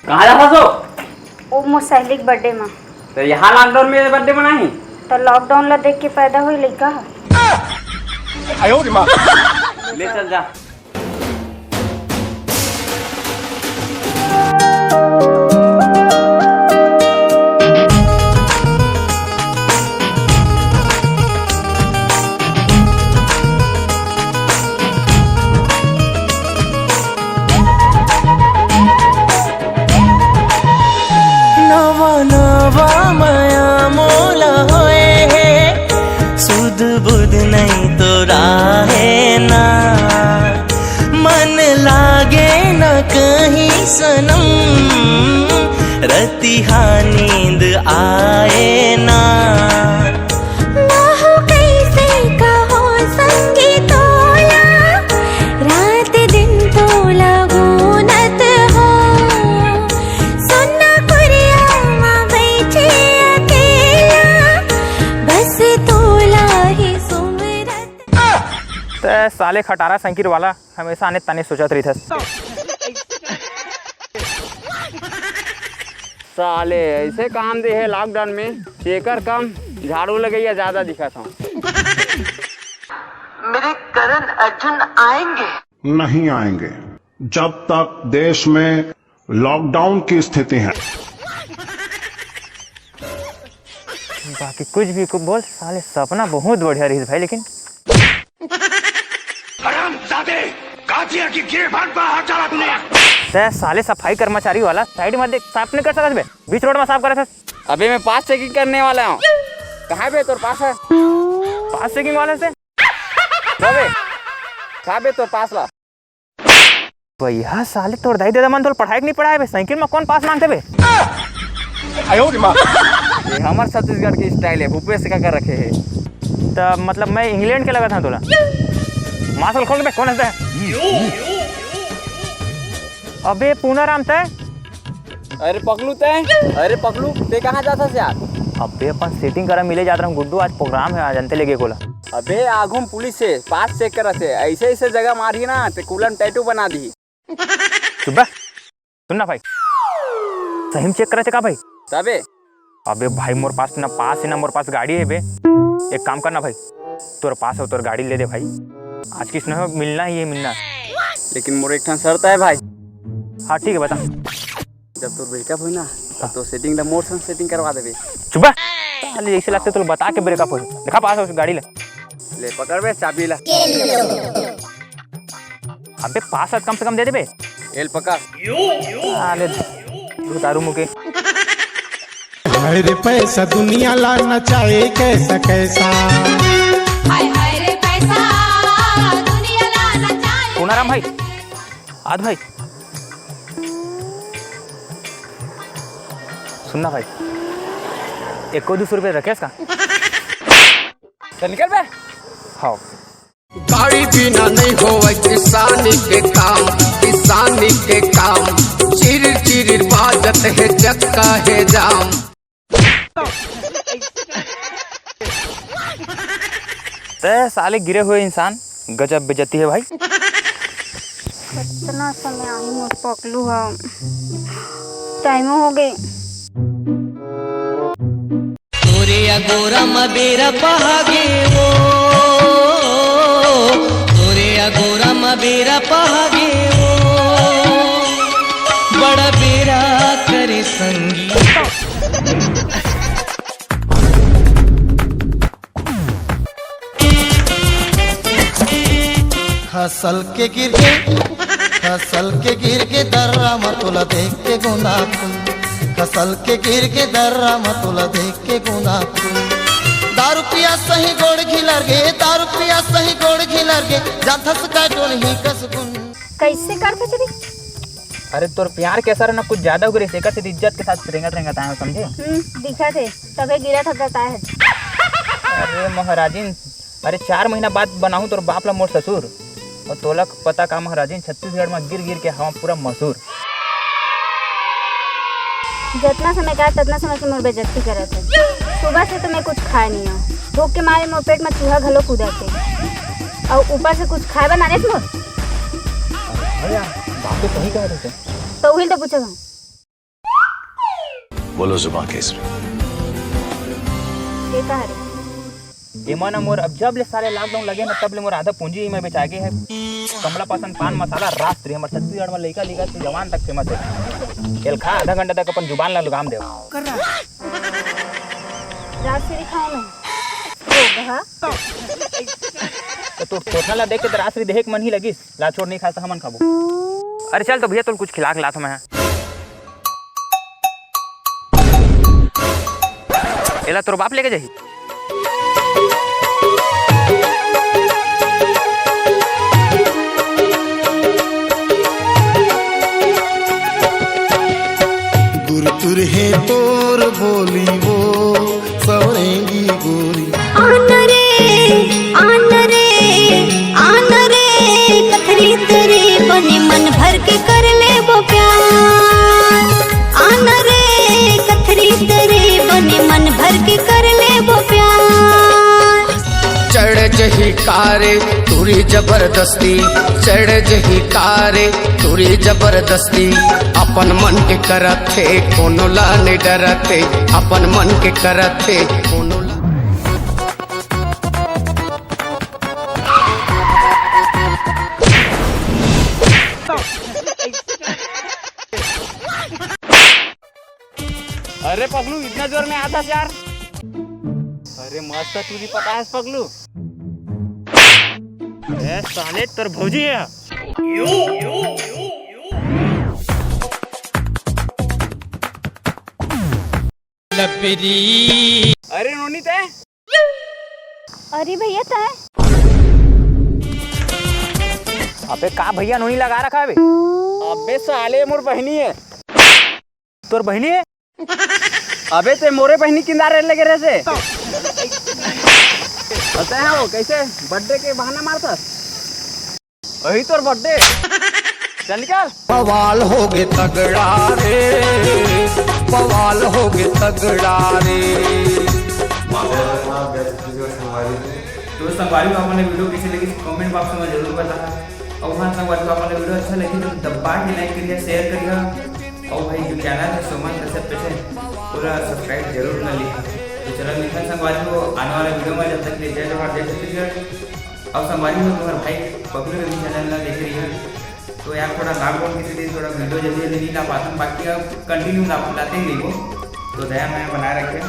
कहाँ जा फंसो? ओ मोर सहेली के बर्थडे में। तो यहाँ लॉकडाउन में बर्थडे मनाही? तो लॉकडाउन ला देख के पैदा हुई लड़का है। ले चल जा। माया मोला होए है सुध बुध नहीं तो राहे ना मन लागे न कहीं सनम रतिहा नींद आए ना साले खटारा संकीर वाला हमेशा आने ताने सोचत रही था। साले ऐसे काम दे है लॉकडाउन में, चेकर कम झाड़ू लगैया ज्यादा दिखा था। मेरे करण अर्जुन आएंगे? नहीं आएंगे जब तक देश में लॉकडाउन की स्थिति है। बाकी कुछ भी को बोल, साले सपना बहुत बढ़िया रही भाई, लेकिन साले सफाई कर्मचारी वाला साइड में देख, साफ नहीं कर सकते बे, बीच रोड में साफ करे थे। अबे मैं पास चेकिंग करने वाला हूँ। कहाँ बे तोर पास है? पास चेकिंग वाले से कहाँ बे तोर पास ला? भैया साले तोर दाई दादा मन तो पढ़ाई नहीं पढ़ाए बे, साइकिल में कौन पास मांगते बे? ये हमारे छत्तीसगढ़ की स्टाइल है, भूपेश का कर रखे है। तो मतलब मैं इंग्लैंड के लगा था तोला। मार्शल खोल बे, कौन है? अबे पूनाराम तय। अरे पकलू ते कहाँ जाता है यार? अबे अपन सेटिंग करा मिले जाता हूँ गुड्डू, आज प्रोग्राम है, आज अंते लेके कोला। अबे आगुम पुलिस से पास चेक करा थे, ऐसे जगह मारी ना ते कूलन टैटू बना दी। सुबह सुनना भाई, सही में चेक करे का भाई? तबे अबे भाई मोर पास ना पास है ना, मोर पास गाड़ी है बे। एक काम करना भाई, तोर पास है तोर गाड़ी ले दे भाई, आज किस न मिलना ही है मिलना। लेकिन मोर एक शर्त है भाई। हाँ ठीक है बता। जब तोर ब्रेकअप हुई ना तो सेटिंग ला मोर संग सेटिंग करवा देबे। सुबह साले ऐसे लगते तो बता के ब्रेकअप हो, देखा पास है उस गाड़ी ले पकड़ बे चाबी ला। अबे पास है कम से कम दे दे बे। एल पकड़। साले उतारू मुके। अरे पैसा दुनिया लाना चाहे कैसा कैसा, हाय रे पैसा दुनिया लाना चाहे। पूनाराम भाई, आद भाई सुनना भाई, 100-200 रुपये रखे इसका। चल निकल बे। हाँ गाड़ी बिना नहीं होवे किसानी के काम, चिर बाजत है चक्का है जाम। ते साले गिरे हुए इंसान, गजब बेइज्जती है भाई। कितना समय आई मोर पकलू हम, टाइम हो गए। तोरे गोरा मबेरा पहागे वो, तोरे गोरा मबेरा पहागे वो, बड़ा बेरा करे संगी। फसल के गिर के दर्रा मतुला देख के गुना खुल, फसल के गिर के दर्रा मतुला देख के गुना खुल। दारू पिया सही गोड़ घिलर गे, दारू पिया सही गोड़ घिलर गे, जाथस का टोन ही कसगुन। कैसे करते चली? अरे तोर प्यार कैसा रहना कुछ ज्यादा हो गई, सेका से इज्जत के साथ रेंगत है, समझे? दिखा थे तबे गिरा था बताया है। अरे महाराजिन, अरे 4 महीना बाद बनाऊं तोर बाप ला मोर ससुर, और तोला पता का महाराजिन छत्तीसगढ़ में गिर के हवा पूरा मशहूर। जितना समय कहा ततना समय से मोर बेइज्जती करे थे। सुबह से तो मैं कुछ खाए नहीं हूँ, भूख के मारे मोर पेट में चूहा घलो कूदा थे, और ऊपर से कुछ खाए बनाने मोर। भैया बात तो सही कह रहे थे, तो वही तो पूछा हूँ। बोलो जुबान केसरी। ये कहा रे? एमा ना मोर अब जब ले सारे लॉकडाउन लगे ना तब ले मोर आधा पूंजी ही में बेचा गए है। कमला पसंद पान मसाला राष्ट्रीय हमारे छत्तीसगढ़ में लड़का लिखा से जवान तक फेमस है। खेल खा आधा घंटा तक अपन जुबान ला लगाम दे। रात से दिखाओ मैं तो सोचना ला देख के राष्ट्रीय देख मन ही लगिस ला छोड़ नहीं खाता हमन खाबो। अरे चल तो भैया तो कुछ खिला खिला मैं एला तोर बाप लेके जाही। गुरतुर है तोर बोली वो सवरेंगी गोरी। आन रे कथरी तेरे बने मन भर के कर ले वो प्यार। आन रे कथरी तेरे बने मन भर के कर ले वो प्यार। चढ़ जही कारे तुरी जबरदस्ती, चढ़ जही कारे तुरी जबरदस्ती। अपन मन के करत थे कोनो ला नहीं डरते, अपन मन के करत थे कोनो ला। अरे पगलू इतना जोर में आता यार। अरे मस्त तुझी पता है पगलू। ए साले तेरे भौजी है। अरे नोनी ते अरे भैया तय अबे का भैया नोनी लगा रखा है। अबे साले मोर बहनी है। तोर बहनी है? अबे ते मोरे बहनी किनारे लगे रहे से। पता है वो कैसे बर्थडे के बहाना मारता। वही तोर बर्थडे। चल निकल। पवाल हो गए तगड़ा रे, पवाल हो गए तगड़ा रे। तो संगवारी को आपने वीडियो कैसे लगी कमेंट बॉक्स में जरूर बताना। और हाँ संगवारी को आपने वीडियो अच्छा लगी तो दबा के लाइक करिए, शेयर करिए। और भाई जो चैनल है सोमन कश्यप पे पूरा सब्सक्राइब जरूर कर लीजिए। तो चलो मिलते हैं संगवारी को आने वाले वीडियो में। जब तक ले जय जोहार जय छत्तीसगढ़। और संगवारी को तुम्हारे भाई पब्लिक रवि चैनल ना देख रही है तो यार थोड़ा लॉकडाउन की स्थिति थोड़ा वीडियो जल्दी नहीं ला पाता हूँ। बाकी अब कंटिन्यू लाते ही रही हो तो दया मैं बनाए रखें।